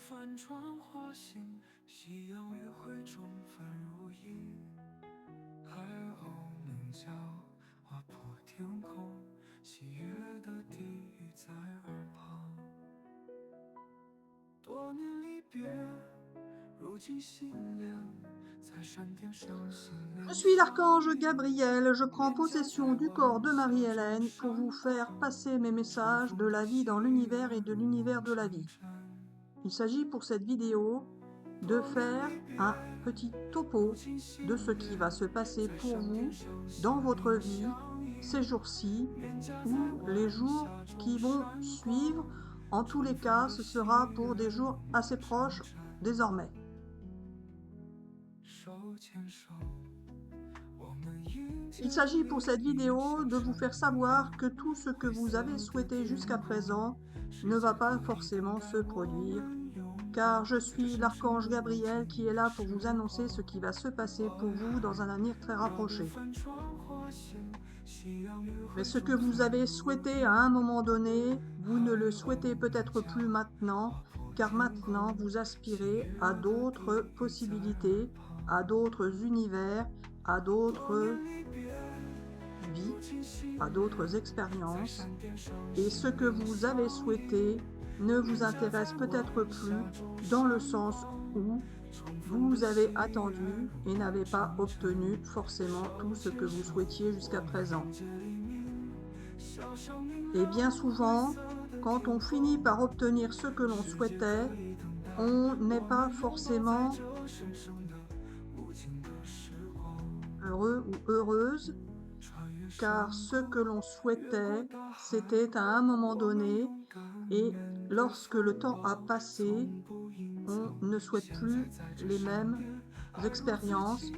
帆船滑行，夕阳余晖中繁如影。海鸥鸣叫，划破天空，喜悦的低语在耳旁。多年离别，如今心凉，在闪电上心Je连suis想。l'archange Gabriel, je prends possession du corps de Marie-Hélène pour vous faire passer mes messages de la vie dans l'univers et de l'univers de la vie. Il s'agit pour cette vidéo de faire un petit topo de ce qui va se passer pour vous dans votre vie ces jours-ci ou les jours qui vont suivre. En tous les cas, ce sera pour des jours assez proches désormais. Il s'agit pour cette vidéo de vous faire savoir que tout ce que vous avez souhaité jusqu'à présent ne va pas forcément se produire, car je suis l'archange Gabriel qui est là pour vous annoncer ce qui va se passer pour vous dans un avenir très rapproché. Mais ce que vous avez souhaité à un moment donné, vous ne le souhaitez peut-être plus maintenant, car maintenant vous aspirez à d'autres possibilités, à d'autres univers, à d'autres vies, à d'autres expériences, et ce que vous avez souhaité ne vous intéresse peut-être plus dans le sens où vous avez attendu et n'avez pas obtenu forcément tout ce que vous souhaitiez jusqu'à présent. Et bien souvent, quand on finit par obtenir ce que l'on souhaitait, on n'est pas forcément heureux ou heureuse, car ce que l'on souhaitait, c'était à un moment donné, et lorsque le temps a passé, on ne souhaite plus les mêmes expériences,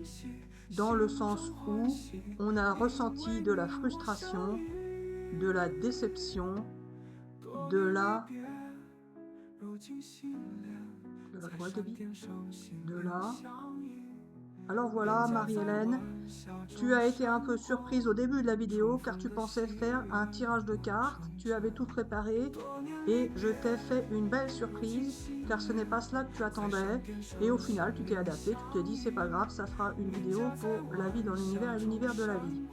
dans le sens où on a ressenti de la frustration, de la déception, de la quoi, Gaby ? De la... Alors voilà, Marie-Hélène, tu as été un peu surprise au début de la vidéo car tu pensais faire un tirage de cartes, tu avais tout préparé et je t'ai fait une belle surprise car ce n'est pas cela que tu attendais et au final tu t'es adapté, tu t'es dit c'est pas grave, ça fera une vidéo pour la vie dans l'univers et l'univers de la vie.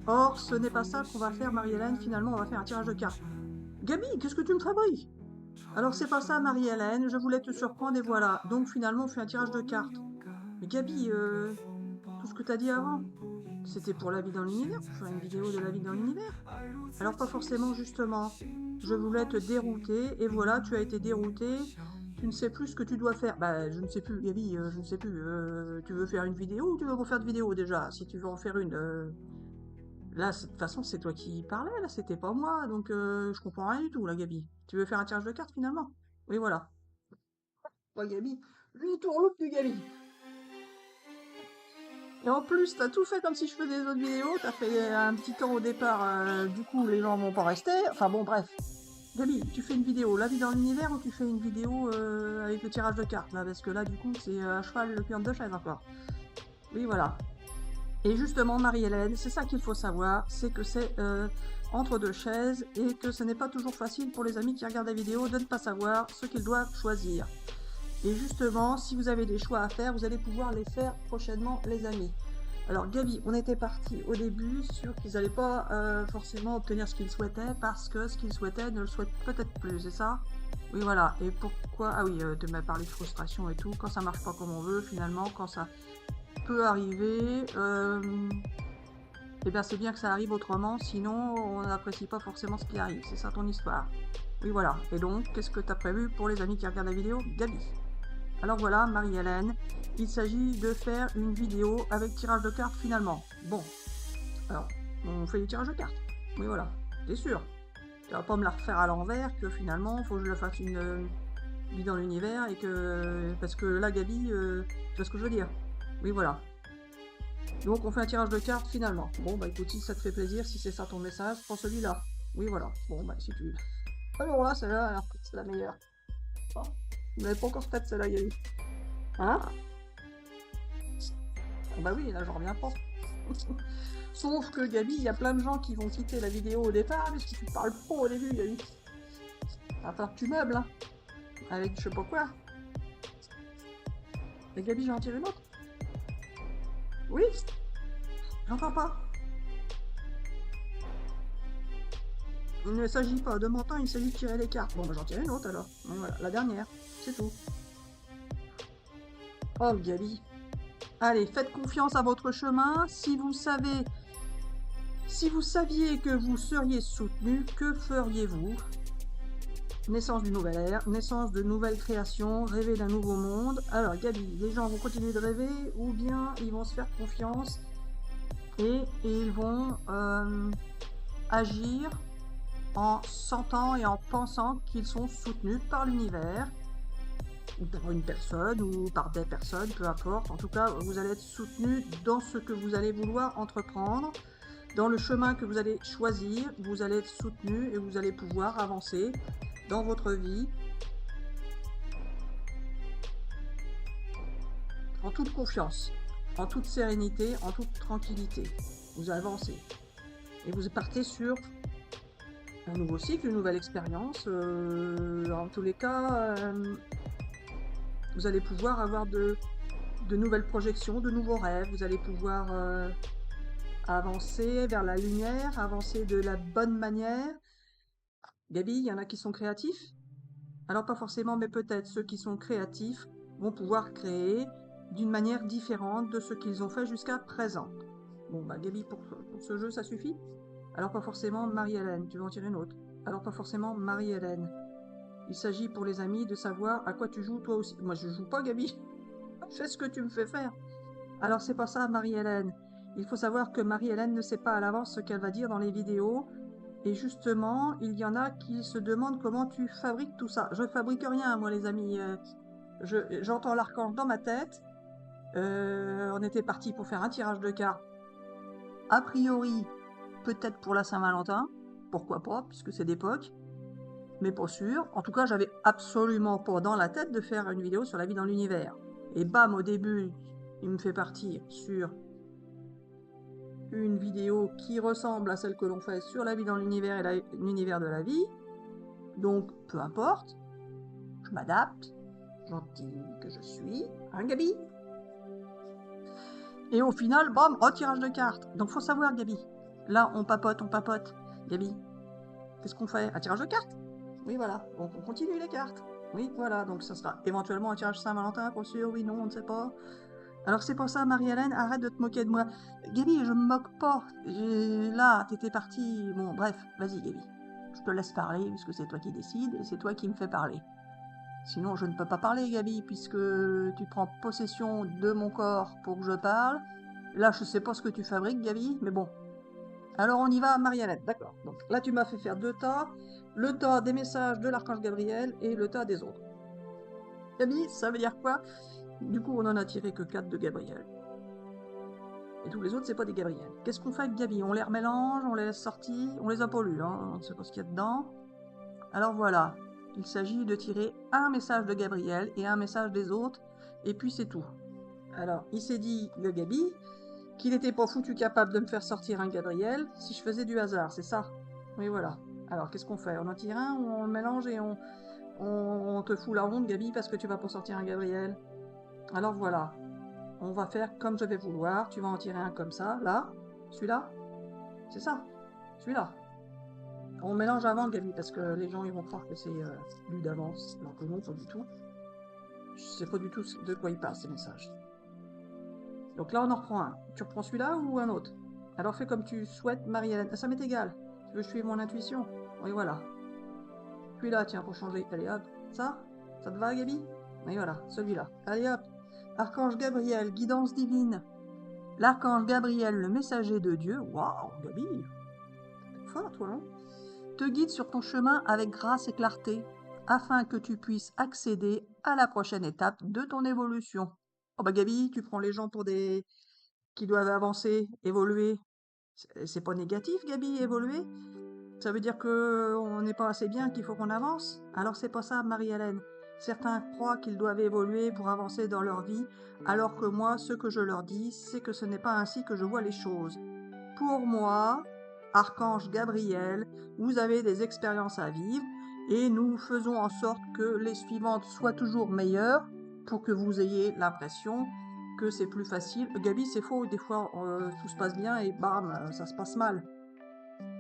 Or, ce n'est pas ça qu'on va faire, Marie-Hélène, finalement on va faire un tirage de cartes. Gaby, qu'est-ce que tu me fabriques ? Alors c'est pas ça, Marie-Hélène, je voulais te surprendre et voilà, donc finalement on fait un tirage de cartes. Mais Gaby, tout ce que t'as dit avant, c'était pour la vie dans l'univers, pour faire une vidéo de la vie dans l'univers. Alors pas forcément justement, je voulais te dérouter et voilà, tu as été dérouté, tu ne sais plus ce que tu dois faire. Bah je ne sais plus, Gaby, je ne sais plus, tu veux faire une vidéo ou tu veux refaire de vidéo déjà? Si tu veux en faire une, là de toute façon c'est toi qui parlais, là c'était pas moi, donc je comprends rien du tout là Gaby. Tu veux faire un tirage de cartes finalement? Oui voilà. Ouais Gaby, lui tourloupe du Gaby. Et en plus, t'as tout fait comme si je faisais des autres vidéos, t'as fait un petit temps au départ, du coup les gens vont pas rester, enfin bon bref. Gaby, tu fais une vidéo, la vie dans l'univers, ou tu fais une vidéo avec le tirage de cartes, là, parce que là du coup c'est à cheval le pion de chaise encore. Oui voilà. Et justement Marie-Hélène, c'est ça qu'il faut savoir, c'est que c'est entre deux chaises, et que ce n'est pas toujours facile pour les amis qui regardent la vidéo de ne pas savoir ce qu'ils doivent choisir. Et justement, si vous avez des choix à faire, vous allez pouvoir les faire prochainement, les amis. Alors Gaby, on était parti au début sur qu'ils n'allaient pas forcément obtenir ce qu'ils souhaitaient parce que ce qu'ils souhaitaient ne le souhaitent peut-être plus, c'est ça? Oui voilà, et pourquoi? Ah oui, tu m'as parlé de frustration et tout, quand ça marche pas comme on veut finalement, quand ça peut arriver, et bien c'est bien que ça arrive autrement, sinon on n'apprécie pas forcément ce qui arrive, c'est ça ton histoire. Oui voilà, et donc qu'est-ce que tu as prévu pour les amis qui regardent la vidéo? Gaby. Alors voilà, Marie-Hélène, il s'agit de faire une vidéo avec tirage de cartes finalement. Bon, alors, on fait du tirage de cartes. Oui voilà, t'es sûr. Tu vas pas me la refaire à l'envers, que finalement, faut que je la fasse une vie dans l'univers, et que... Parce que là, Gaby, tu vois ce que je veux dire? Oui voilà. Donc on fait un tirage de cartes finalement. Bon bah écoute, si ça te fait plaisir, si c'est ça ton message, prends celui-là. Oui voilà, bon bah si tu... Alors là, celle-là, c'est la meilleure. Oh, vous n'avez pas encore faite celle-là, Gaby. Hein? Ah bah oui, là j'en reviens pas. Sauf que Gaby, il y a plein de gens qui vont quitter la vidéo au départ, parce que tu parles trop au début, Gaby. Va falloir que tu meubles, hein. avec je sais pas quoi. Et Gabi, j'en tire une autre. Oui, j'entends pas. Il ne s'agit pas de montant, il s'agit de tirer les cartes. Bon, bah j'en tire une autre alors. Et voilà, la dernière, c'est tout. Oh, Gabi. Allez, faites confiance à votre chemin. Si vous saviez que vous seriez soutenu, que feriez-vous? Naissance d'une nouvelle ère, naissance de nouvelles créations, rêver d'un nouveau monde. Alors, Gabi, les gens vont continuer de rêver ou bien ils vont se faire confiance et ils vont agir en sentant et en pensant qu'ils sont soutenus par l'univers, ou par une personne, ou par des personnes, peu importe. En tout cas, vous allez être soutenu dans ce que vous allez vouloir entreprendre, dans le chemin que vous allez choisir, vous allez être soutenu et vous allez pouvoir avancer dans votre vie en toute confiance, en toute sérénité, en toute tranquillité. Vous avancez et vous partez sur un nouveau cycle, une nouvelle expérience. En tous les cas, vous allez pouvoir avoir de nouvelles projections, de nouveaux rêves. Vous allez pouvoir avancer vers la lumière, avancer de la bonne manière. Gabi, il y en a qui sont créatifs. Alors pas forcément, mais peut-être ceux qui sont créatifs vont pouvoir créer d'une manière différente de ce qu'ils ont fait jusqu'à présent. Bon, bah Gabi, pour ce jeu, ça suffit. Alors pas forcément Marie-Hélène, tu veux en tirer une autre. Alors pas forcément Marie-Hélène. Il s'agit pour les amis de savoir à quoi tu joues toi aussi. Moi je joue pas Gabi, fais ce que tu me fais faire. Alors c'est pas ça Marie-Hélène. Il faut savoir que Marie-Hélène ne sait pas à l'avance ce qu'elle va dire dans les vidéos. Et justement, il y en a qui se demandent comment tu fabriques tout ça. Je fabrique rien moi les amis. J'entends l'archange dans ma tête. On était parti pour faire un tirage de cartes. A priori, peut-être pour la Saint-Valentin. Pourquoi pas, puisque c'est d'époque. Mais pas sûr. En tout cas, j'avais absolument pas dans la tête de faire une vidéo sur la vie dans l'univers. Et bam, au début, il me fait partir sur une vidéo qui ressemble à celle que l'on fait sur la vie dans l'univers et l'univers de la vie. Donc, peu importe. Je m'adapte. Gentille que je suis. Hein, Gabi? Et au final, bam, retirage de cartes. Donc, faut savoir, Gabi. Là, on papote. Gabi, qu'est-ce qu'on fait? Un tirage de cartes? Oui, voilà. Donc, on continue les cartes. Oui, voilà. Donc, ça sera éventuellement un tirage Saint-Valentin, pour sûr. Oui, non, on ne sait pas. Alors, c'est pour ça, Marie-Hélène, arrête de te moquer de moi. Gabi, je me moque pas. Là, t'étais partie. Bon, bref, vas-y, Gabi. Je te laisse parler, puisque c'est toi qui décides, et c'est toi qui me fais parler. Sinon, je ne peux pas parler, Gabi, puisque tu prends possession de mon corps pour que je parle. Là, je sais pas ce que tu fabriques, Gabi, mais bon. Alors, on y va, Marie-Hélène, d'accord. Donc là, tu m'as fait faire 2 tas. Le tas des messages de l'archange Gabriel et le tas des autres. Gabi, ça veut dire quoi? Du coup, on en a tiré que 4 de Gabriel. Et tous les autres, c'est pas des Gabriel. Qu'est-ce qu'on fait avec Gabi? On les remélange, on les laisse sortir, on les a pas lus, hein, on ne sait pas ce qu'il y a dedans. Alors voilà, il s'agit de tirer un message de Gabriel et un message des autres, et puis c'est tout. Alors, il s'est dit, le Gabi, qu'il n'était pas foutu capable de me faire sortir un Gabriel si je faisais du hasard, c'est ça? Oui, voilà. Alors, qu'est-ce qu'on fait? On en tire un ou on le mélange et on te fout la honte, Gabi, parce que tu vas pas sortir un Gabriel? Alors voilà, on va faire comme je vais vouloir. Tu vas en tirer un comme ça, là, celui-là, c'est ça, celui-là. On mélange avant, Gabi, parce que les gens ils vont croire que c'est lu d'avance, alors que non, pas du tout. Je sais pas du tout de quoi il parle, ces messages. Donc là, on en reprend un. Tu reprends celui-là ou un autre? Alors fais comme tu souhaites, Marie-Hélène. Ça m'est égal. Tu veux suivre mon intuition? Oui, voilà. Celui-là, tiens, pour changer. Allez, hop. Ça te va, Gabi? Oui, voilà, celui-là. Allez, hop. Archange Gabriel, guidance divine. L'archange Gabriel, le messager de Dieu. Waouh, Gabi. T'es fort, toi, hein? Te guide sur ton chemin avec grâce et clarté, afin que tu puisses accéder à la prochaine étape de ton évolution. Oh bah Gabi, tu prends les gens pour des qui doivent avancer, évoluer. C'est pas négatif, Gabi, évoluer. Ça veut dire que on n'est pas assez bien, qu'il faut qu'on avance. Alors c'est pas ça, Marie-Hélène. Certains croient qu'ils doivent évoluer pour avancer dans leur vie, alors que moi, ce que je leur dis, c'est que ce n'est pas ainsi que je vois les choses. Pour moi, Archange Gabriel, vous avez des expériences à vivre, et nous faisons en sorte que les suivantes soient toujours meilleures pour que vous ayez l'impression que c'est plus facile. Gabi, c'est faux, des fois tout se passe bien et bam, ça se passe mal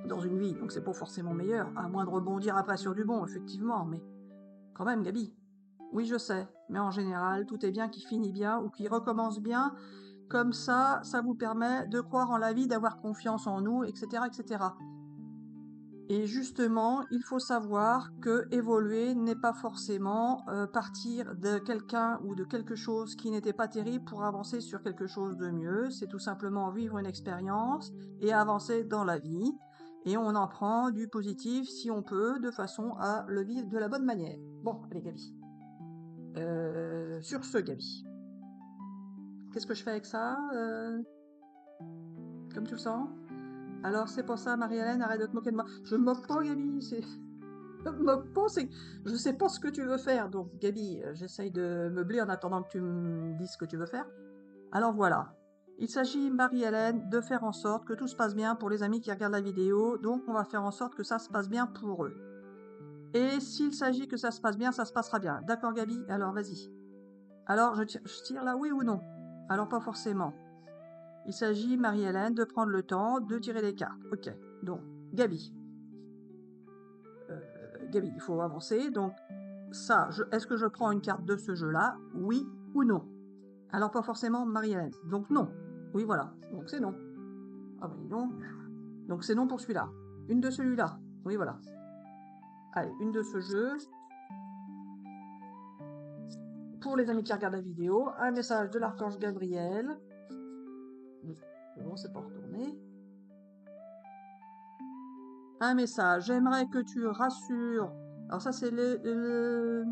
dans une vie, donc c'est pas forcément meilleur, à moins de rebondir après sur du bon, effectivement, mais quand même, Gabi. Oui, je sais, mais en général, tout est bien qui finit bien ou qui recommence bien. Comme ça vous permet de croire en la vie, d'avoir confiance en nous, etc., etc. Et justement, il faut savoir que évoluer n'est pas forcément partir de quelqu'un ou de quelque chose qui n'était pas terrible pour avancer sur quelque chose de mieux. C'est tout simplement vivre une expérience et avancer dans la vie. Et on en prend du positif si on peut, de façon à le vivre de la bonne manière. Bon, allez Gabi. Sur ce, Gabi. Qu'est-ce que je fais avec ça comme tu le sens? Alors c'est pour ça, Marie-Hélène, arrête de te moquer de moi. Je me moque pas, Gabi, c'est... Je me moque pas, c'est... Je sais pas ce que tu veux faire, donc Gabi, j'essaye de meubler en attendant que tu me dises ce que tu veux faire. Alors voilà. Il s'agit, Marie-Hélène, de faire en sorte que tout se passe bien pour les amis qui regardent la vidéo, donc on va faire en sorte que ça se passe bien pour eux. Et s'il s'agit que ça se passe bien, ça se passera bien. D'accord, Gabi? Alors vas-y. Alors, je tire là, oui ou non? Alors pas forcément. Il s'agit, Marie-Hélène, de prendre le temps de tirer les cartes. Ok, donc, Gabi. Gabi, il faut avancer. Donc, ça, est-ce que je prends une carte de ce jeu-là? Oui ou non? Alors, pas forcément, Marie-Hélène. Donc, non. Oui, voilà. Donc, c'est non. Ah ben, non. Donc, c'est non pour celui-là. Une de celui-là. Oui, voilà. Allez, une de ce jeu. Pour les amis qui regardent la vidéo, un message de l'archange Gabriel. Bon, c'est pas retourné. Un message. J'aimerais que tu rassures. Alors ça, c'est le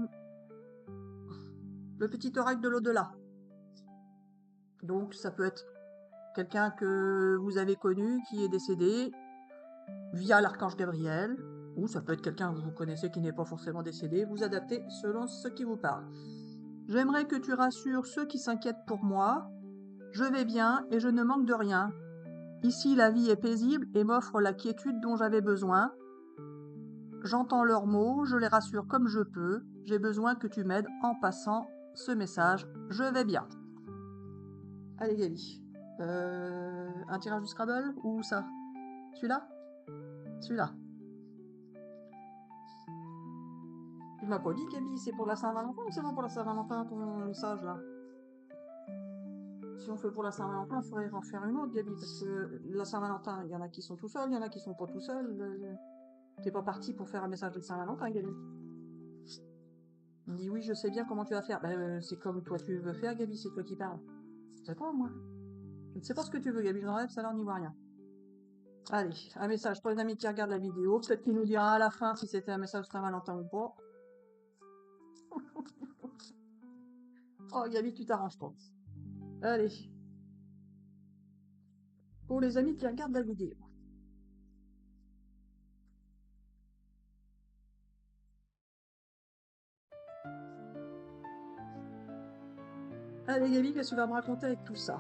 petit oracle de l'au-delà. Donc, ça peut être quelqu'un que vous avez connu qui est décédé via l'archange Gabriel, ou ça peut être quelqu'un que vous connaissez qui n'est pas forcément décédé. Vous adaptez selon ce qui vous parle. J'aimerais que tu rassures ceux qui s'inquiètent pour moi. Je vais bien et je ne manque de rien. Ici, la vie est paisible et m'offre la quiétude dont j'avais besoin. J'entends leurs mots, je les rassure comme je peux. J'ai besoin que tu m'aides en passant ce message. Je vais bien. Allez, Gabi. Un tirage du Scrabble ou ça? Celui-là? Celui-là. Tu m'as pas dit, Gabi, c'est pour la Saint-Valentin ou c'est pas pour la Saint-Valentin ton message là? Si on fait pour la Saint-Valentin, il faudrait en faire une autre, Gabi, parce que la Saint-Valentin, il y en a qui sont tout seuls, il y en a qui sont pas tout seuls. T'es pas parti pour faire un message de Saint-Valentin, Gabi. Il me dit oui, je sais bien comment tu vas faire. C'est comme toi tu veux faire, Gabi, c'est toi qui parles. Je sais pas, moi. Je ne sais pas ce que tu veux, Gabi, j'enlève, ça alors n'y voit rien. Allez, un message pour les amis qui regardent la vidéo. Peut-être qu'il nous dira à la fin si c'était un message de Saint-Valentin ou pas. Oh, Gabi, tu t'arranges pas. Allez. Pour les amis qui regardent la vidéo. Allez, Gabi, qu'est-ce que tu vas me raconter avec tout ça?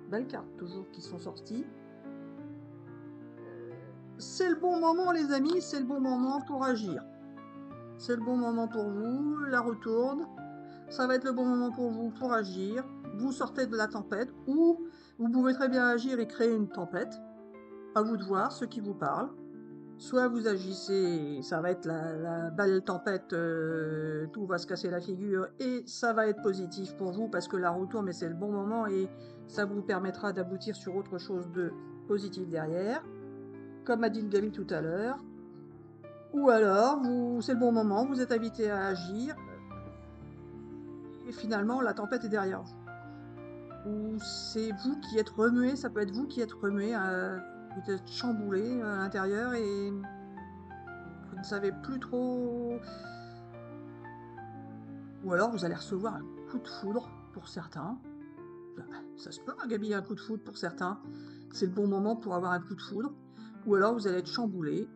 Belles cartes, toujours, qui sont sorties. C'est le bon moment, les amis, c'est le bon moment pour agir. C'est le bon moment pour vous, la retourne. Ça va être le bon moment pour vous pour agir. Vous sortez de la tempête, ou vous pouvez très bien agir et créer une tempête. À vous de voir ce qui vous parle. Soit vous agissez, ça va être la belle tempête, tout va se casser la figure, et ça va être positif pour vous parce que la roue tourne, mais c'est le bon moment et ça vous permettra d'aboutir sur autre chose de positif derrière, comme a dit le Gabi tout à l'heure. Ou alors, c'est le bon moment, vous êtes invité à agir, et finalement la tempête est derrière vous. Ou c'est vous qui êtes remué, ça peut être vous qui êtes remué, vous êtes chamboulé à l'intérieur et vous ne savez plus trop. Ou alors vous allez recevoir un coup de foudre pour certains. Ça se peut, hein, Gabi, un coup de foudre pour certains. C'est le bon moment pour avoir un coup de foudre. Ou alors vous allez être chamboulé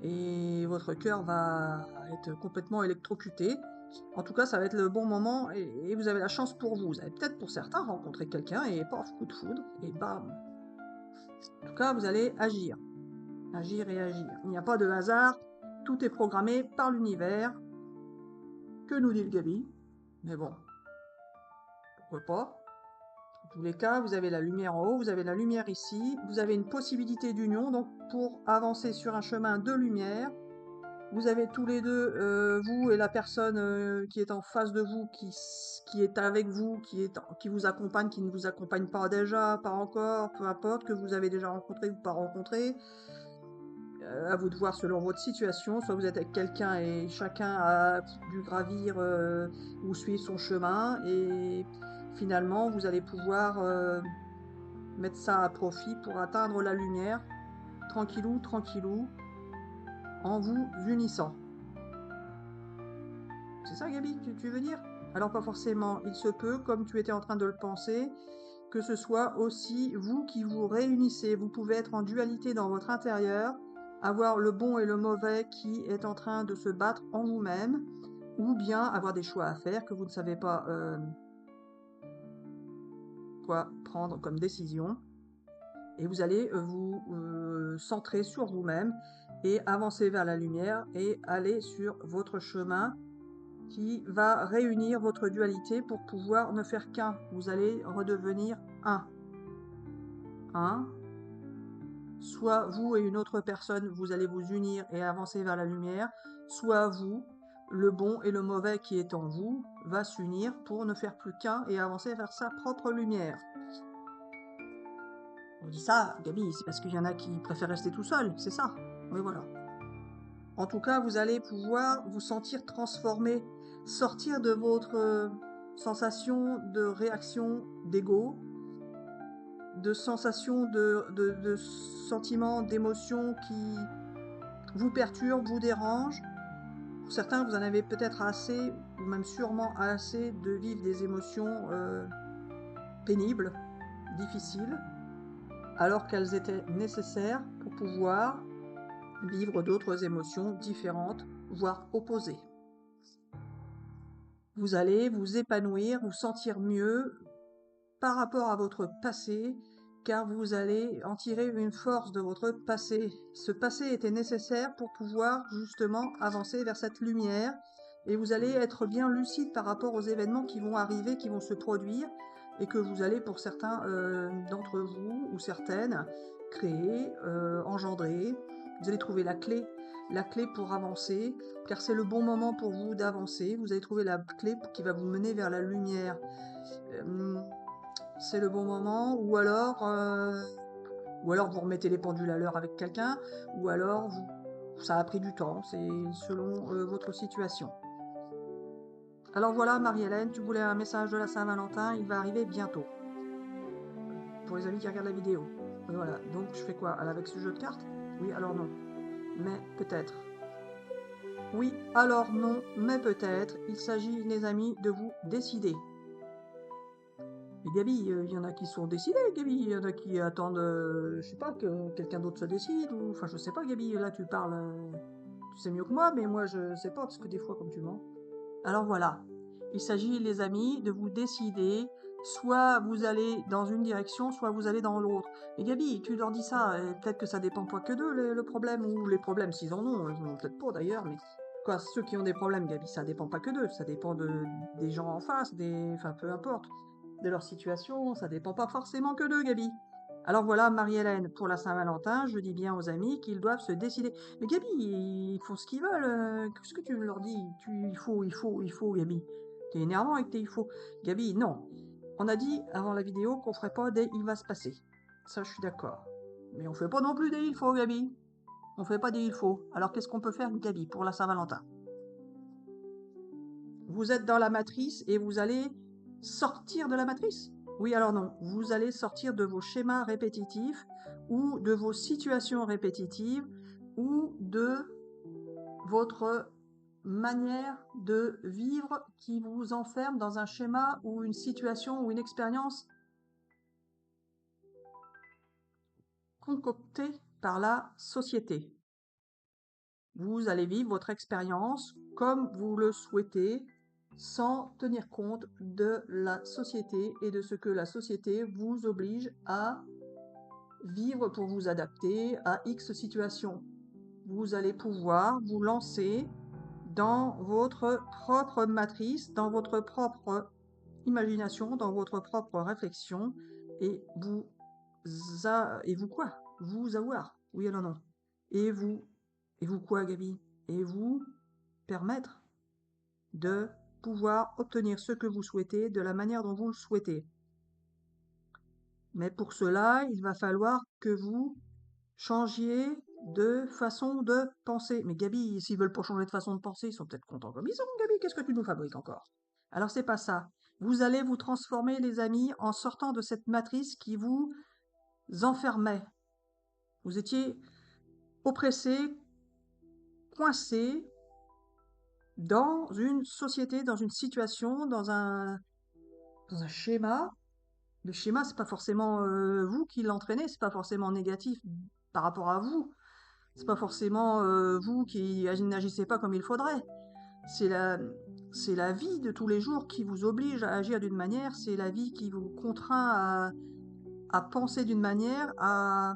et votre cœur va être complètement électrocuté. En tout cas, ça va être le bon moment et vous avez la chance pour vous. Vous allez peut-être pour certains rencontrer quelqu'un et paf, coup de foudre et bam. En tout cas, vous allez agir. Agir et agir. Il n'y a pas de hasard. Tout est programmé par l'univers. Que nous dit le Gabi? Mais bon, pourquoi pas? Dans tous les cas, vous avez la lumière en haut, vous avez la lumière ici, vous avez une possibilité d'union, donc pour avancer sur un chemin de lumière, vous avez tous les deux, vous et la personne qui est en face de vous, qui est avec vous, qui vous accompagne, qui ne vous accompagne pas déjà, pas encore, peu importe, que vous avez déjà rencontré ou pas rencontré. À vous de voir selon votre situation. Soit vous êtes avec quelqu'un et chacun a dû gravir ou suivre son chemin. Et finalement, vous allez pouvoir mettre ça à profit pour atteindre la lumière, tranquillou, tranquillou, en vous unissant. C'est ça, Gabi, que tu veux dire? Alors pas forcément, il se peut, comme tu étais en train de le penser, que ce soit aussi vous qui vous réunissez. Vous pouvez être en dualité dans votre intérieur, avoir le bon et le mauvais qui est en train de se battre en vous-même, ou bien avoir des choix à faire que vous ne savez pas quoi prendre comme décision. Et vous allez vous centrer sur vous-même et avancer vers la lumière et aller sur votre chemin qui va réunir votre dualité pour pouvoir ne faire qu'un. Vous allez redevenir un. Soit vous et une autre personne, vous allez vous unir et avancer vers la lumière, soit vous, le bon et le mauvais qui est en vous, va s'unir pour ne faire plus qu'un et avancer vers sa propre lumière. On dit ça, Gabi, c'est parce qu'il y en a qui préfèrent rester tout seul, c'est ça. Oui, voilà. En tout cas, vous allez pouvoir vous sentir transformé, sortir de votre sensation de réaction d'ego, de sensations, de sentiments, d'émotions qui vous perturbent, vous dérangent. Pour certains, vous en avez peut-être assez, ou même sûrement assez, de vivre des émotions pénibles, difficiles, alors qu'elles étaient nécessaires pour pouvoir vivre d'autres émotions différentes, voire opposées. Vous allez vous épanouir, vous sentir mieux par rapport à votre passé, car vous allez en tirer une force de votre passé. Ce passé était nécessaire pour pouvoir justement avancer vers cette lumière, et vous allez être bien lucide par rapport aux événements qui vont arriver, qui vont se produire, et que vous allez, pour certains d'entre vous, ou certaines, créer, engendrer. Vous allez trouver la clé pour avancer, car c'est le bon moment pour vous d'avancer. Vous allez trouver la clé qui va vous mener vers la lumière. C'est le bon moment, ou alors vous remettez les pendules à l'heure avec quelqu'un, ou alors ça a pris du temps, c'est selon votre situation. Alors voilà, Marie-Hélène, tu voulais un message de la Saint-Valentin, il va arriver bientôt. Pour les amis qui regardent la vidéo. Et voilà, donc je fais quoi? Avec ce jeu de cartes? Oui, alors non. Mais peut-être. Oui, alors non, mais peut-être. Il s'agit, les amis, de vous décider. Mais Gabi, il y en a qui sont décidés, Gabi. Il y en a qui attendent, je sais pas, que quelqu'un d'autre se décide. Ou... Enfin, je sais pas, Gabi. Là, tu parles, tu sais mieux que moi, mais moi, je sais pas, parce que des fois, comme tu mens. Alors voilà. Il s'agit, les amis, de vous décider. Soit vous allez dans une direction, soit vous allez dans l'autre. Mais Gabi, tu leur dis ça. Peut-être que ça dépend pas que d'eux, le problème. Ou les problèmes, s'ils en ont. Ils en ont peut-être pas, d'ailleurs. Mais quoi, ceux qui ont des problèmes, Gabi, ça dépend pas que d'eux. Ça dépend des gens en face, enfin, peu importe. De leur situation, ça dépend pas forcément que d'eux, Gabi. Alors voilà, Marie-Hélène, pour la Saint-Valentin, je dis bien aux amis qu'ils doivent se décider. Mais Gabi, ils font ce qu'ils veulent. Qu'est-ce que tu leur dis? Il faut, Gabi. T'es énervant avec tes il faut. Gabi, non. On a dit avant la vidéo qu'on ferait pas des il va se passer. Ça, je suis d'accord. Mais on fait pas non plus des il faut, Gabi. On fait pas des il faut. Alors qu'est-ce qu'on peut faire, Gabi, pour la Saint-Valentin? Vous êtes dans la matrice et vous allez sortir de la matrice? Oui, alors non. Vous allez sortir de vos schémas répétitifs ou de vos situations répétitives ou de votre manière de vivre qui vous enferme dans un schéma ou une situation ou une expérience concoctée par la société. Vous allez vivre votre expérience comme vous le souhaitez, sans tenir compte de la société et de ce que la société vous oblige à vivre pour vous adapter à X situation. vous allez pouvoir vous lancer dans votre propre matrice, dans votre propre imagination, dans votre propre réflexion, et vous quoi? Vous avoir, oui ou non? Et vous quoi, Gabi? Et vous permettre de pouvoir obtenir ce que vous souhaitez de la manière dont vous le souhaitez. Mais pour cela, il va falloir que vous changiez de façon de penser. Mais Gabi, s'ils veulent pas changer de façon de penser, ils sont peut-être contents comme ils sont, Gabi. Qu'est-ce que tu nous fabriques encore? Alors c'est pas ça. Vous allez vous transformer, les amis, en sortant de cette matrice qui vous enfermait. Vous étiez oppressé, coincé dans une société, dans une situation, dans un schéma. Le schéma, c'est pas forcément vous qui l'entraînez, c'est pas forcément négatif par rapport à vous. C'est pas forcément vous qui n'agissez pas comme il faudrait. C'est la vie de tous les jours qui vous oblige à agir d'une manière, c'est la vie qui vous contraint à penser d'une manière, à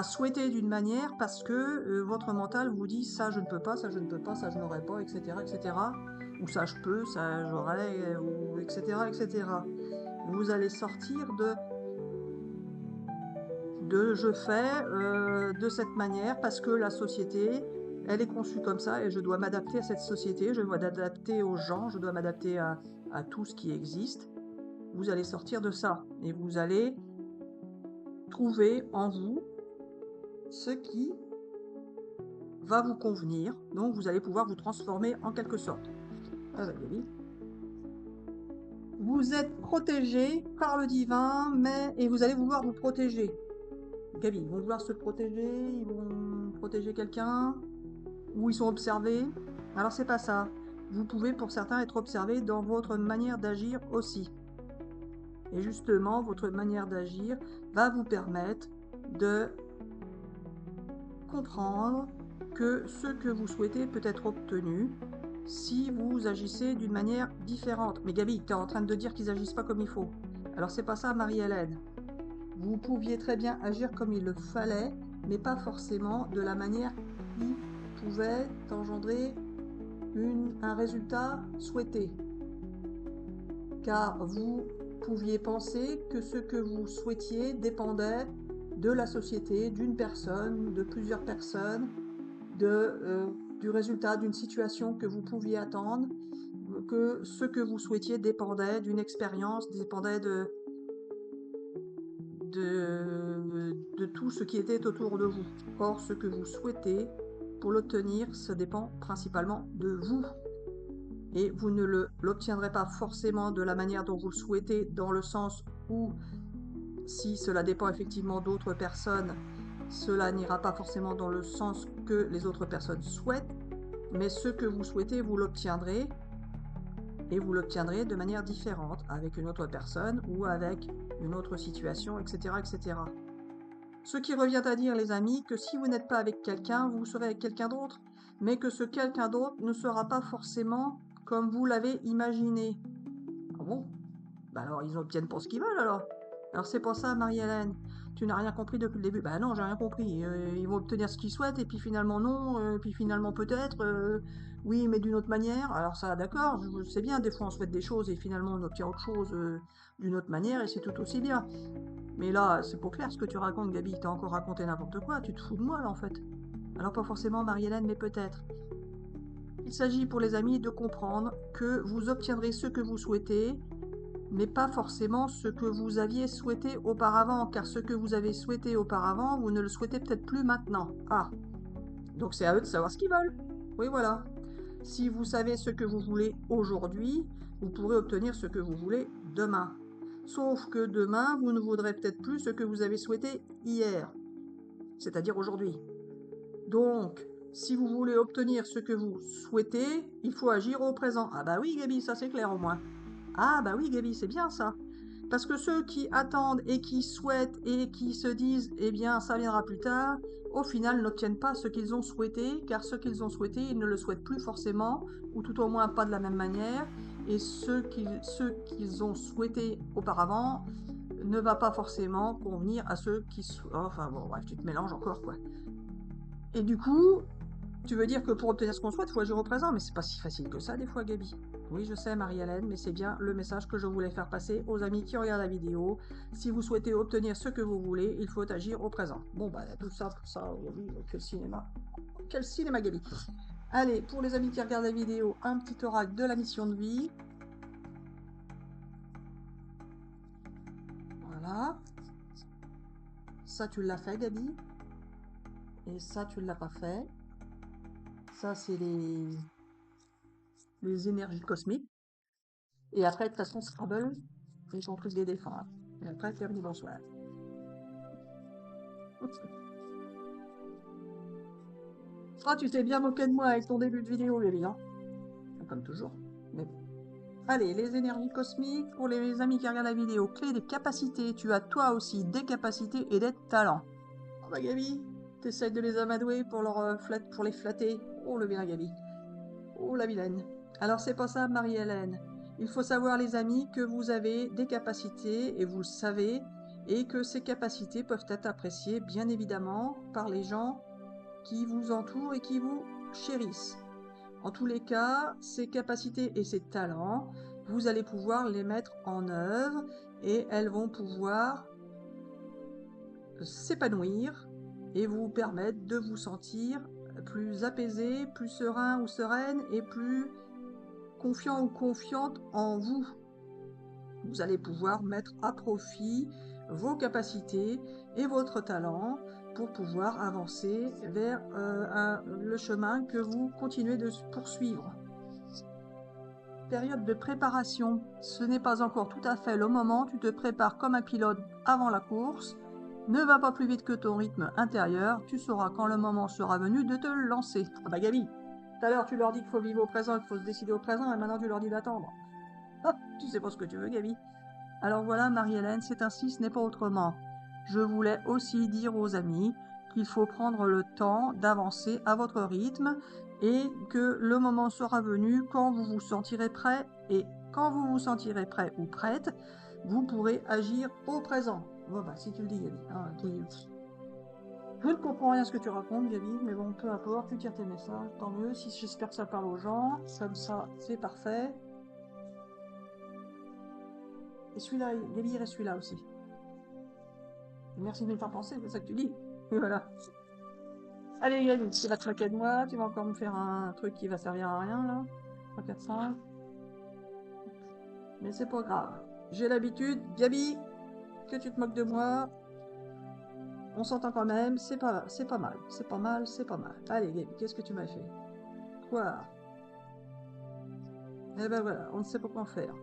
souhaiter d'une manière, parce que votre mental vous dit ça je ne peux pas, ça je ne peux pas, ça je n'aurais pas, etc., etc. Ou ça je peux, ça j'aurais, ou etc., etc. Vous allez sortir de je fais de cette manière parce que la société, elle est conçue comme ça et je dois m'adapter à cette société, je dois m'adapter aux gens, je dois m'adapter à tout ce qui existe. Vous allez sortir de ça et vous allez trouver en vous ce qui va vous convenir. Donc vous allez pouvoir vous transformer en quelque sorte. Ah bah, Gabi. Vous êtes protégé par le divin, et vous allez vouloir vous protéger. Gabi, ils vont vouloir se protéger, ils vont protéger quelqu'un, ou ils sont observés. Alors c'est pas ça. Vous pouvez pour certains être observé dans votre manière d'agir aussi. Et justement, votre manière d'agir va vous permettre de comprendre que ce que vous souhaitez peut être obtenu si vous agissez d'une manière différente. Mais Gabi, tu es en train de dire qu'ils agissent pas comme il faut. Alors c'est pas ça, Marie-Hélène. Vous pouviez très bien agir comme il le fallait, mais pas forcément de la manière qui pouvait engendrer un résultat souhaité. Car vous pouviez penser que ce que vous souhaitiez dépendait de la société, d'une personne, de plusieurs personnes, du résultat d'une situation que vous pouviez attendre, que ce que vous souhaitiez dépendait d'une expérience, dépendait de tout ce qui était autour de vous. Or, ce que vous souhaitez, pour l'obtenir, ça dépend principalement de vous. Et vous ne l'obtiendrez pas forcément de la manière dont vous le souhaitez, dans le sens où, si cela dépend effectivement d'autres personnes, cela n'ira pas forcément dans le sens que les autres personnes souhaitent, mais ce que vous souhaitez, vous l'obtiendrez, et vous l'obtiendrez de manière différente, avec une autre personne ou avec une autre situation, etc., etc. Ce qui revient à dire, les amis, que si vous n'êtes pas avec quelqu'un, vous serez avec quelqu'un d'autre, mais que ce quelqu'un d'autre ne sera pas forcément comme vous l'avez imaginé. Ah bon? Bah alors ils obtiennent pour ce qu'ils veulent alors. Alors c'est pour ça, Marie-Hélène, tu n'as rien compris depuis le début. Bah non, j'ai rien compris. Ils vont obtenir ce qu'ils souhaitent, et puis finalement non, puis finalement peut-être, oui, mais d'une autre manière. Alors ça, d'accord, je sais bien, des fois on souhaite des choses et finalement on obtient autre chose d'une autre manière, et c'est tout aussi bien. Mais là, c'est pas clair ce que tu racontes, Gabi. T'as encore raconté n'importe quoi. Tu te fous de moi, là, en fait. Alors, pas forcément, Marie-Hélène, mais peut-être. Il s'agit pour les amis de comprendre que vous obtiendrez ce que vous souhaitez, mais pas forcément ce que vous aviez souhaité auparavant, car ce que vous avez souhaité auparavant, vous ne le souhaitez peut-être plus maintenant. Ah, donc c'est à eux de savoir ce qu'ils veulent. Oui, voilà. Si vous savez ce que vous voulez aujourd'hui, vous pourrez obtenir ce que vous voulez demain. Sauf que demain, vous ne voudrez peut-être plus ce que vous avez souhaité hier, c'est-à-dire aujourd'hui. Donc, si vous voulez obtenir ce que vous souhaitez, il faut agir au présent. Ah bah oui, Gabi, ça c'est clair au moins. Ah bah oui, Gabi, c'est bien ça. Parce que ceux qui attendent et qui souhaitent et qui se disent « eh bien, ça viendra plus tard », au final n'obtiennent pas ce qu'ils ont souhaité, car ce qu'ils ont souhaité, ils ne le souhaitent plus forcément, ou tout au moins pas de la même manière, et ceux qu'ils ont souhaité auparavant ne va pas forcément convenir à ceux qui... Enfin bon, bref, tu te mélanges encore, quoi. Et du coup, tu veux dire que pour obtenir ce qu'on souhaite, il faut agir au présent, mais c'est pas si facile que ça des fois, Gabi. Oui, je sais, Marie-Hélène, mais c'est bien le message que je voulais faire passer aux amis qui regardent la vidéo. Si vous souhaitez obtenir ce que vous voulez, il faut agir au présent. Bon, bah, tout ça, pour ça, oui, quel cinéma. Quel cinéma, Gabi. Allez, pour les amis qui regardent la vidéo, un petit oracle de la mission de vie. Voilà. Ça, tu l'as fait, Gabi. Et ça, tu ne l'as pas fait. Ça, c'est les énergies cosmiques. Et après, de toute façon, Scrabble, et ton truc des défunts. Et après, terminé, bonsoir. Ah, tu t'es bien moqué de moi avec ton début de vidéo, Gabi, hein. Comme toujours. Mais bon. Allez, les énergies cosmiques, pour les amis qui regardent la vidéo, clé des capacités. Tu as toi aussi des capacités et des talents. Ah bah Gabi, t'essayes de les amadouer pour, pour les flatter. Oh le bien Gabi. Oh la vilaine. Alors c'est pas ça, Marie-Hélène. Il faut savoir, les amis, que vous avez des capacités, et vous le savez, et que ces capacités peuvent être appréciées, bien évidemment, par les gens qui vous entourent et qui vous chérissent. En tous les cas, ces capacités et ces talents, vous allez pouvoir les mettre en œuvre, et elles vont pouvoir s'épanouir et vous permettre de vous sentir plus apaisé, plus serein ou sereine, et plus confiant ou confiante en vous. Vous allez pouvoir mettre à profit vos capacités et votre talent pour pouvoir avancer vers le chemin que vous continuez de poursuivre. Période de préparation. Ce n'est pas encore tout à fait le moment. Tu te prépares comme un pilote avant la course. Ne va pas plus vite que ton rythme intérieur. Tu sauras quand le moment sera venu de te lancer. Ah bah Gabi, tout à l'heure tu leur dis qu'il faut vivre au présent, qu'il faut se décider au présent, et maintenant tu leur dis d'attendre. Ah, tu sais pas ce que tu veux, Gabi. Alors voilà, Marie-Hélène, c'est ainsi, ce n'est pas autrement. Je voulais aussi dire aux amis qu'il faut prendre le temps d'avancer à votre rythme, et que le moment sera venu quand vous vous sentirez prêt, et quand vous vous sentirez prêt ou prête, vous pourrez agir au présent. Bon bah si tu le dis, Gabi. Hein, je ne comprends rien à ce que tu racontes, Gabi, mais bon, peu importe, tu tires tes messages, tant mieux. Si j'espère que ça parle aux gens, comme ça, c'est parfait. Et celui-là, Gabi, il reste celui-là aussi. Merci de me faire penser, c'est ça que tu dis. Et voilà. Allez, Gabi, tu vas te moquer de moi, tu vas encore me faire un truc qui va servir à rien, là. 3, 4, 5. Mais c'est pas grave. J'ai l'habitude, Gabi, que tu te moques de moi. On s'entend quand même, c'est pas mal, c'est pas mal, c'est pas mal. Allez, Gabi, qu'est-ce que tu m'as fait? Quoi? Eh ben voilà, on ne sait pas quoi en faire.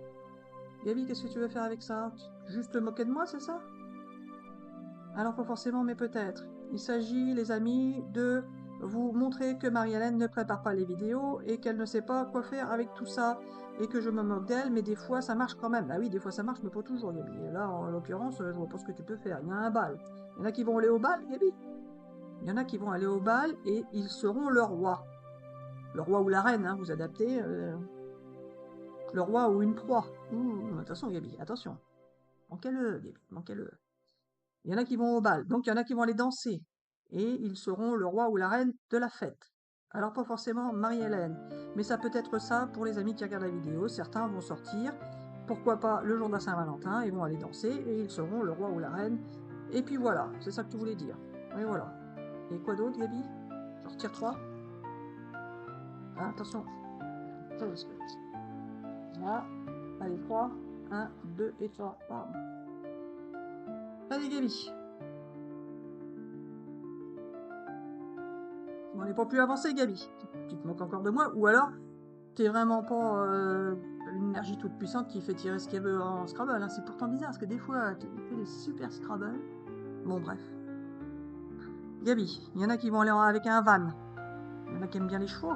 Gabi, qu'est-ce que tu veux faire avec ça? Juste te moquer de moi, c'est ça? Alors pas forcément, mais peut-être. Il s'agit, les amis, de vous montrer que Marie-Hélène ne prépare pas les vidéos et qu'elle ne sait pas quoi faire avec tout ça, et que je me moque d'elle, mais des fois ça marche quand même. Ah oui, des fois ça marche, mais pas toujours, Gabi. Et là, en l'occurrence, je vois pas ce que tu peux faire. Il y a un bal. Il y en a qui vont aller au bal, Gabi. Il y en a qui vont aller au bal et ils seront le roi. Le roi ou la reine, hein, vous adaptez. Le roi ou une proie. Attention, Gabi, attention. Manquez-le, Gabi, manquez-le. Il y en a qui vont au bal, donc il y en a qui vont aller danser, et ils seront le roi ou la reine de la fête. Alors pas forcément Marie-Hélène, mais ça peut être ça pour les amis qui regardent la vidéo. Certains vont sortir, pourquoi pas le jour de la Saint-Valentin, ils vont aller danser, et ils seront le roi ou la reine. Et puis voilà, c'est ça que tu voulais dire. Et voilà. Et quoi d'autre, Gabi? Je retire 3. Ah, attention. Voilà. Allez, 3. 1, 2 et 3. Bam. Allez, Gabi. On n'est pas plus avancé, Gabi. Tu te moques encore de moi, ou alors t'es vraiment pas une énergie toute puissante qui fait tirer ce qu'elle veut en Scrabble. Hein. C'est pourtant bizarre, parce que des fois, tu fais des super Scrabble. Bon, bref. Gabi, il y en a qui vont aller avec un van. Il y en a qui aiment bien les chevaux.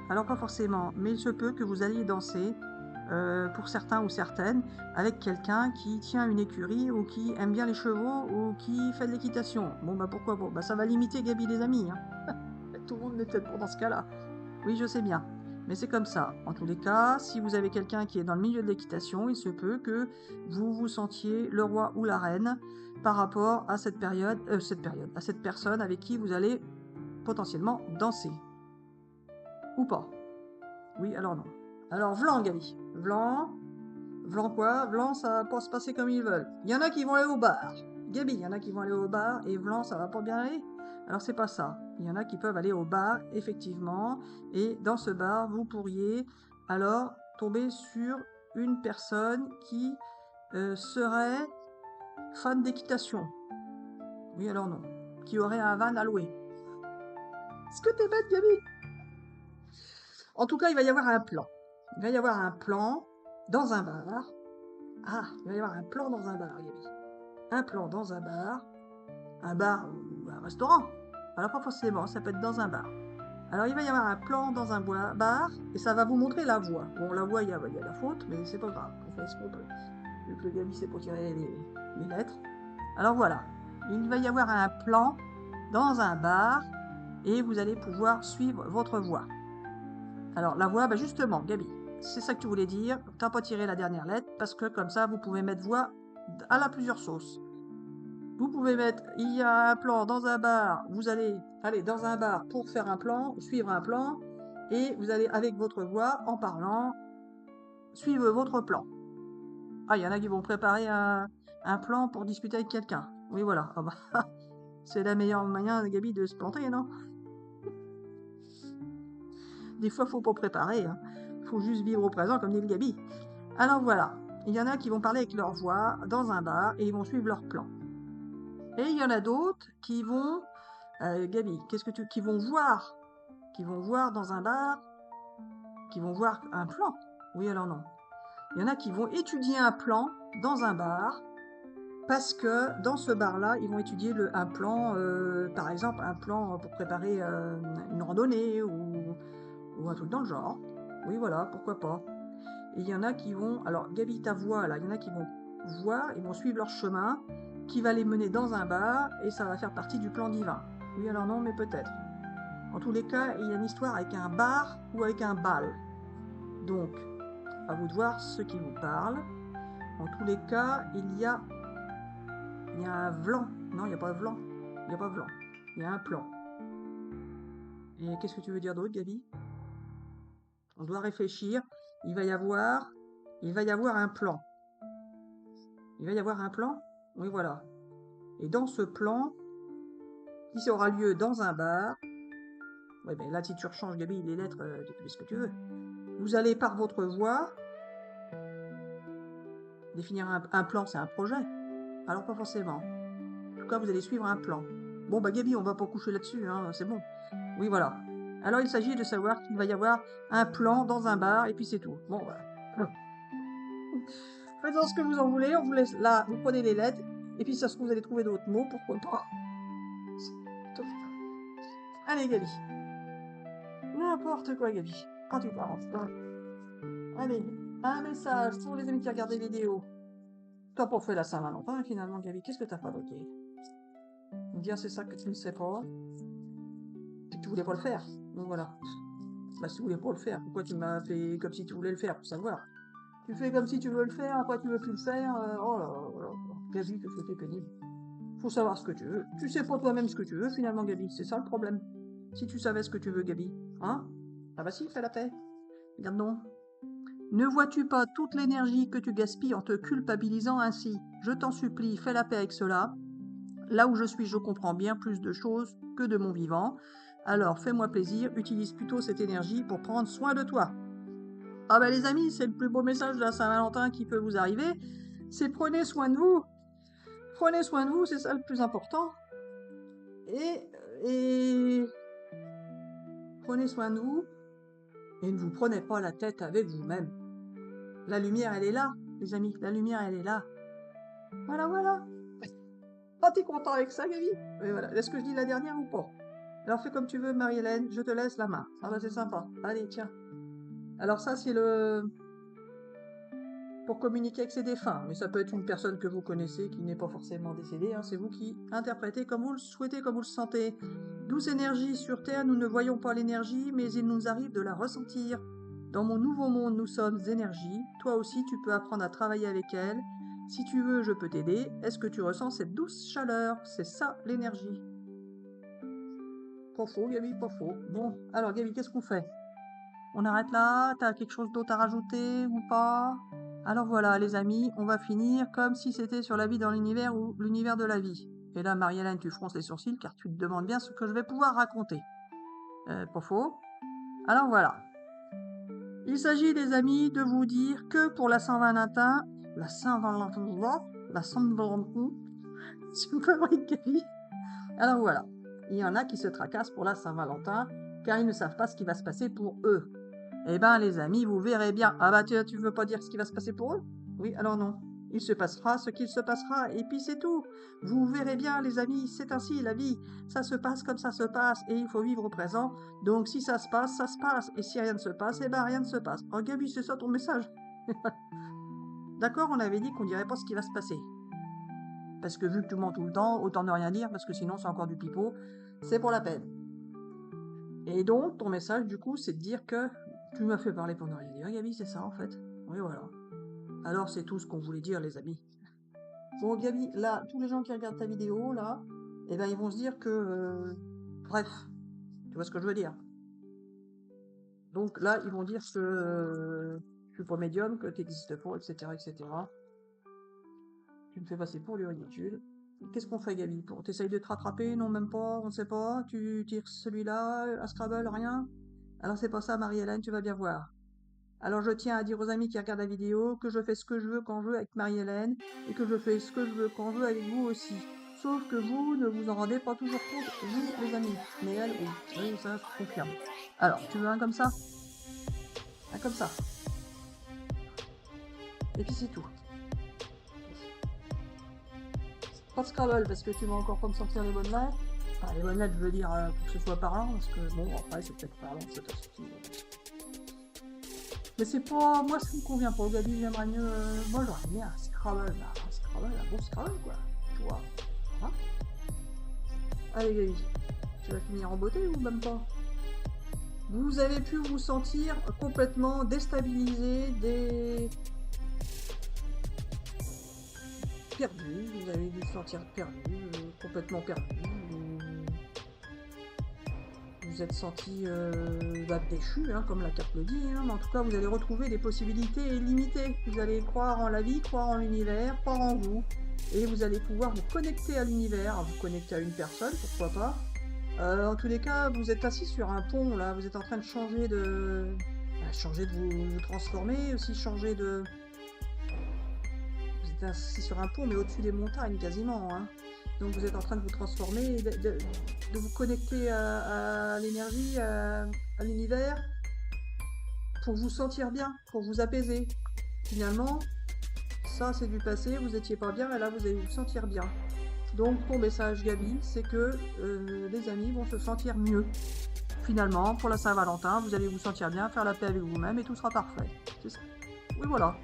Alors pas forcément, mais il se peut que vous alliez danser, pour certains ou certaines, avec quelqu'un qui tient une écurie, ou qui aime bien les chevaux, ou qui fait de l'équitation. Bon bah pourquoi pas. Bah ça va limiter, Gabi, les amis. Hein. Tout le monde n'est peut-être pas dans ce cas-là. Oui, je sais bien. Mais c'est comme ça. En tous les cas, si vous avez quelqu'un qui est dans le milieu de l'équitation, il se peut que vous vous sentiez le roi ou la reine par rapport à cette période, à cette personne avec qui vous allez potentiellement danser. Ou pas. Oui, alors non. Alors, vlan, Gabi. Vlan. Vlan quoi? Vlan, ça va pas se passer comme ils veulent. Il y en a qui vont aller au bar. Gabi, il y en a qui vont aller au bar et Vlan, ça va pas bien aller. Alors, c'est pas ça. Il y en a qui peuvent aller au bar, effectivement. Et dans ce bar, vous pourriez alors tomber sur une personne qui serait fan d'équitation. Oui, alors non. Qui aurait un van à louer. Est-ce que t'es bête, Gabi? En tout cas, il va y avoir un plan. Il va y avoir un plan dans un bar. Ah, il va y avoir un plan dans un bar, Gabi. Un plan dans un bar ou un restaurant. Alors pas forcément, ça peut être dans un bar. Alors il va y avoir un plan dans un bar et ça va vous montrer la voie. Bon, la voie, il y a la faute, mais c'est pas grave. On fait ce qu'on peut. Vu que le Gabi, c'est pour tirer les lettres. Alors voilà, il va y avoir un plan dans un bar et vous allez pouvoir suivre votre voie. Alors la voie, bah justement, Gabi, c'est ça que tu voulais dire. T'as pas tiré la dernière lettre parce que comme ça, vous pouvez mettre voie à la plusieurs sauces. Vous pouvez mettre, il y a un plan dans un bar, vous allez aller dans un bar pour faire un plan, suivre un plan, et vous allez avec votre voix, en parlant, suivre votre plan. Ah, il y en a qui vont préparer un plan pour discuter avec quelqu'un. Oui, voilà. Ah bah, c'est la meilleure manière, Gabi, de se planter, non? Des fois, faut pas préparer. Hein. Faut juste vivre au présent, comme dit le Gabi. Alors voilà. Il y en a qui vont parler avec leur voix dans un bar et ils vont suivre leur plan. Et il y en a d'autres qui vont, Gabi, qui vont voir dans un bar, qui vont voir un plan. Oui, alors non. Il y en a qui vont étudier un plan dans un bar, parce que dans ce bar-là, ils vont étudier un plan, par exemple, un plan pour préparer une randonnée ou un truc dans le genre. Oui, voilà, pourquoi pas. Et il y en a qui vont, alors Gabi, ta voix, là, il y en a qui vont voir, ils vont suivre leur chemin, qui va les mener dans un bar, et ça va faire partie du plan divin. Oui, alors non, mais peut-être. En tous les cas, il y a une histoire avec un bar ou avec un bal. Donc, à vous de voir ce qui vous parle. En tous les cas, il y a un vlan. Non, il n'y a pas de vlan. Il n'y a pas de vlan. Il y a un plan. Et qu'est-ce que tu veux dire d'autre, Gabi? On doit réfléchir. Il va y avoir un plan. Il va y avoir un plan? Oui, voilà. Et dans ce plan, qui aura lieu dans un bar, ouais, ben là, si tu rechanges, Gabi, les lettres, tu fais ce que tu veux. Vous allez, par votre voix, définir un plan, c'est un projet. Alors, pas forcément. En tout cas, vous allez suivre un plan. Bon, bah, Gabi, on va pas coucher là-dessus, hein, c'est bon. Oui, voilà. Alors, il s'agit de savoir qu'il va y avoir un plan dans un bar, et puis c'est tout. Bon, bah. Faites-en ce que vous en voulez, on vous laisse là, vous prenez les lettres, et puis ça se trouve, vous allez trouver d'autres mots, pourquoi pas. Allez, Gabi. N'importe quoi, Gabi. Quand tu parles. Allez, un message pour les amis qui regardent les vidéos. T'as pas fait la Saint-Valentin, finalement, Gabi. Qu'est-ce que t'as fabriqué? Me dire c'est ça que tu ne sais pas. C'est que tu voulais pas le faire. Donc voilà. Bah, si tu voulais pas le faire, pourquoi tu m'as fait comme si tu voulais le faire pour savoir? Tu fais comme si tu veux le faire, après tu veux plus le faire. Oh là là là. Gabi, que c'était pénible. Faut savoir ce que tu veux. Tu sais pas toi-même ce que tu veux, finalement, Gabi. C'est ça le problème. Si tu savais ce que tu veux, Gabi. Hein? Ah bah si, fais la paix. Regarde donc. Ne vois-tu pas toute l'énergie que tu gaspilles en te culpabilisant ainsi? Je t'en supplie, fais la paix avec cela. Là où je suis, je comprends bien plus de choses que de mon vivant. Alors, fais-moi plaisir, utilise plutôt cette énergie pour prendre soin de toi. Ah ben les amis, c'est le plus beau message de la Saint-Valentin qui peut vous arriver. C'est prenez soin de vous. Prenez soin de vous, c'est ça le plus important. Et prenez soin de vous. Et ne vous prenez pas la tête avec vous-même. La lumière, elle est là, les amis. La lumière, elle est là. Voilà, voilà. Ah, t'es content avec ça, Gabi? Oui, voilà. Est-ce que je dis la dernière ou pas? Alors, fais comme tu veux, Marie-Hélène. Je te laisse la main. Ah bah, c'est sympa. Allez, tiens. Alors ça, c'est pour communiquer avec ses défunts. Mais ça peut être une personne que vous connaissez qui n'est pas forcément décédée. Hein. C'est vous qui interprétez comme vous le souhaitez, comme vous le sentez. Douce énergie sur Terre, nous ne voyons pas l'énergie, mais il nous arrive de la ressentir. Dans mon nouveau monde, nous sommes énergie. Toi aussi, tu peux apprendre à travailler avec elle. Si tu veux, je peux t'aider. Est-ce que tu ressens cette douce chaleur? C'est ça, l'énergie. Pas faux, Gabi, pas faux. Bon, alors Gabi, qu'est-ce qu'on fait? On arrête là? T'as quelque chose d'autre à rajouter ou pas? Alors voilà, les amis, on va finir comme si c'était sur la vie dans l'univers ou l'univers de la vie. Et là, Marie-Hélène, tu fronces les sourcils car tu te demandes bien ce que je vais pouvoir raconter. Pas faux. Alors voilà. Il s'agit, les amis, de vous dire que pour la Saint-Valentin, la Saint-Valentin, tu me fabriques, Gabi. Alors voilà, il y en a qui se tracassent pour la Saint-Valentin car ils ne savent pas ce qui va se passer pour eux. Eh ben les amis, vous verrez bien. Ah bah tu veux pas dire ce qui va se passer pour eux? Oui, alors non. Il se passera ce qu'il se passera et puis c'est tout. Vous verrez bien les amis, c'est ainsi la vie. Ça se passe comme ça se passe et il faut vivre au présent. Donc si ça se passe, ça se passe. Et si rien ne se passe, eh ben rien ne se passe. Oh Gabi, c'est ça ton message? D'accord, on avait dit qu'on dirait pas ce qui va se passer. Parce que vu que tu mens tout le temps, autant ne rien dire, parce que sinon c'est encore du pipeau, c'est pour la peine. Et donc, ton message, du coup, c'est de dire que tu m'as fait parler pour ne rien dire, Gabi, c'est ça, en fait. Oui, voilà. Alors, c'est tout ce qu'on voulait dire, les amis. Bon, Gabi, là, tous les gens qui regardent ta vidéo, là, eh ben, ils vont se dire que... bref, tu vois ce que je veux dire. Donc, là, ils vont dire que je suis pas médium, que tu n'existes pas, etc., etc. Tu me fais passer pour du ridicule. Qu'est-ce qu'on fait, Gabi? T'essayes de te rattraper? Non, même pas, on ne sait pas. Tu tires celui-là, à Scrabble, rien? Alors c'est pas ça, Marie-Hélène, tu vas bien voir. Alors je tiens à dire aux amis qui regardent la vidéo que je fais ce que je veux quand je veux avec Marie-Hélène et que je fais ce que je veux quand je veux avec vous aussi. Sauf que vous ne vous en rendez pas toujours compte, vous les amis. Mais elle, oui. Oui, ça, je confirme. Alors, tu veux un comme ça? Un comme ça. Et puis c'est tout. Pas de Scrabble parce que tu vas encore pas me sortir les bonnes lettres. Enfin, les bonnes lettres, je veux dire pour que ce soit parlant, parce que bon, après, c'est peut-être parlant, c'est aussi. Mais c'est pas. Moi, ça me convient pas. Gabi, j'aimerais mieux. Moi, j'aurais aimé un Scrabble, là. Un Scrabble, un bon Scrabble, quoi. Tu vois. Hein? Allez, Gabi. Tu vas finir en beauté ou même pas? Vous avez pu vous sentir complètement déstabilisé, perdu. Vous avez dû vous sentir perdu, complètement perdu. Vous êtes senti déchu, hein, comme la carte le dit, hein, mais en tout cas vous allez retrouver des possibilités illimitées. Vous allez croire en la vie, croire en l'univers, croire en vous, et vous allez pouvoir vous connecter à l'univers, vous connecter à une personne, pourquoi pas. En tous les cas, vous êtes assis sur un pont, là, vous êtes en train de changer de vous transformer, aussi changer de... Vous êtes assis sur un pont, mais au-dessus des montagnes, quasiment, hein. Donc vous êtes en train de vous transformer, de vous connecter à l'énergie, à l'univers, pour vous sentir bien, pour vous apaiser. Finalement, ça c'est du passé, vous étiez pas bien, et là vous allez vous sentir bien. Donc ton message, Gabi, c'est que les amis vont se sentir mieux. Finalement, pour la Saint-Valentin, vous allez vous sentir bien, faire la paix avec vous-même, et tout sera parfait. C'est ça. Oui, voilà.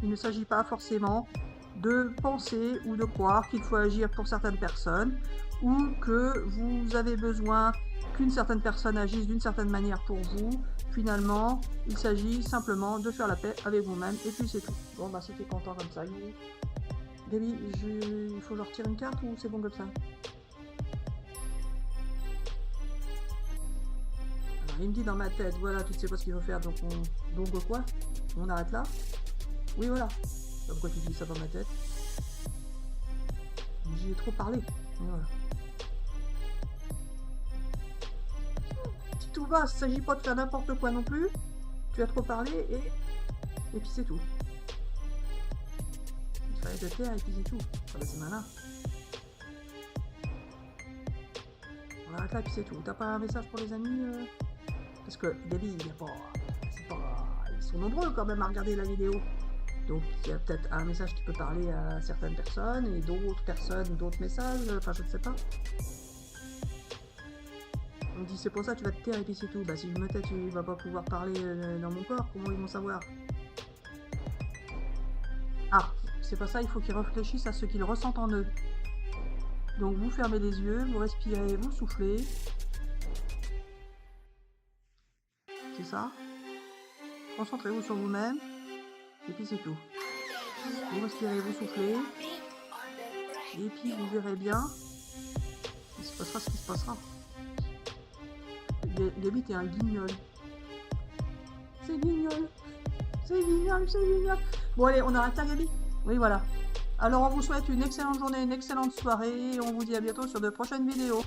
Il ne s'agit pas forcément de penser ou de croire qu'il faut agir pour certaines personnes ou que vous avez besoin qu'une certaine personne agisse d'une certaine manière pour vous. Finalement, il s'agit simplement de faire la paix avec vous-même et puis c'est tout. Bon, bah si t'es content comme ça, Gabi, il faut que je retire une carte ou c'est bon comme ça? Alors, il me dit dans ma tête, voilà, tu ne sais pas ce qu'il faut faire, donc quoi? On arrête là? Oui, voilà. Pourquoi tu dis ça dans ma tête? J'ai trop parlé. Voilà. Si tout va, il ne s'agit pas de faire n'importe quoi non plus. Tu as trop parlé et puis c'est tout. Il fallait te taire et puis c'est tout. Ah bah c'est malin. On arrête là et puis c'est tout. T'as pas un message pour les amis Parce que Gabi, il y a pas... Ils sont nombreux quand même à regarder la vidéo. Donc il y a peut-être un message qui peut parler à certaines personnes et d'autres personnes, d'autres messages, enfin je ne sais pas. On me dit c'est pour ça que tu vas te taire et puis c'est tout. Bah si je me tais, tu vas pas pouvoir parler dans mon corps, comment ils vont savoir? Ah, c'est pas ça, il faut qu'ils réfléchissent à ce qu'ils ressentent en eux. Donc vous fermez les yeux, vous respirez, vous soufflez. C'est ça. Concentrez-vous sur vous-même. Et puis c'est tout. Vous respirez, vous soufflez. Et puis vous verrez bien. Il se passera ce qui se passera. Gabi, t'es un guignol. C'est guignol. C'est guignol, c'est guignol. Bon, allez, on arrête là, Gabi? Oui, voilà. Alors, on vous souhaite une excellente journée, une excellente soirée. Et on vous dit à bientôt sur de prochaines vidéos.